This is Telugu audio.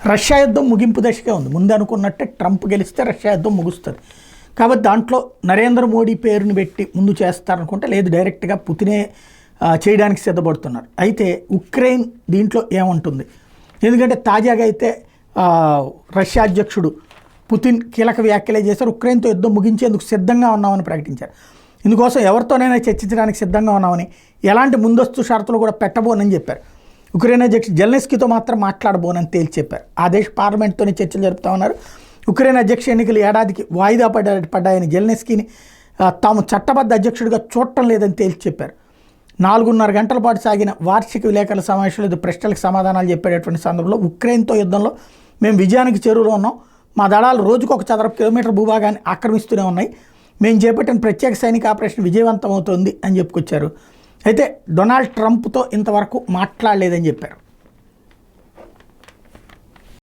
రష్యా యుద్ధం ముగింపు దశకే ఉంది. ముందు అనుకున్నట్టే ట్రంప్ గెలిస్తే రష్యా యుద్ధం ముగుస్తుంది. కాబట్టి దాంట్లో నరేంద్ర మోడీ పేరుని పెట్టి ముందు చేస్తారనుకుంటే, లేదు డైరెక్ట్గా పుతినే చేయడానికి సిద్ధపడుతున్నారు. అయితే ఉక్రెయిన్ దీంట్లో ఏముంటుంది, ఎందుకంటే తాజాగా అయితే రష్యా అధ్యక్షుడు పుతిన్ కీలక వ్యాఖ్యలే చేశారు. ఉక్రెయిన్తో యుద్ధం ముగించేందుకు సిద్ధంగా ఉన్నామని ప్రకటించారు. ఇందుకోసం ఎవరితోనైనా చర్చించడానికి సిద్ధంగా ఉన్నామని, ఎలాంటి ముందస్తు షరతులు కూడా పెట్టబోనని చెప్పారు. ఉక్రెయిన్ అధ్యక్షుడు జెలెన్స్కీతో మాత్రం మాట్లాడబోనని తేల్చి చెప్పారు. ఆ దేశ పార్లమెంట్తోనే చర్చలు జరుపుతా ఉన్నారు. ఉక్రెయిన్ అధ్యక్ష ఎన్నికలు ఏడాదికి వాయిదా పడ్డాయని జెలెన్స్కీని తాము చట్టబద్ధ అధ్యక్షుడిగా చూడటం లేదని తేల్చి చెప్పారు. 4.5 గంటల పాటు సాగిన వార్షిక విలేకరుల సమావేశంలో ప్రశ్నలకు సమాధానాలు చెప్పేటటువంటి సందర్భంలో ఉక్రెయిన్తో యుద్ధంలో మేము విజయానికి చేరువలో ఉన్నాం, మా దళాలు రోజుకు 1 చదరపు కిలోమీటర్ భూభాగాన్ని ఆక్రమిస్తూనే ఉన్నాయి, మేము చేపట్టిన ప్రత్యేక సైనిక ఆపరేషన్ విజయవంతమవుతోంది అని చెప్పుకొచ్చారు. అయితే డొనాల్డ్ ట్రంప్తో ఇంతవరకు మాట్లాడలేదని చెప్పారు.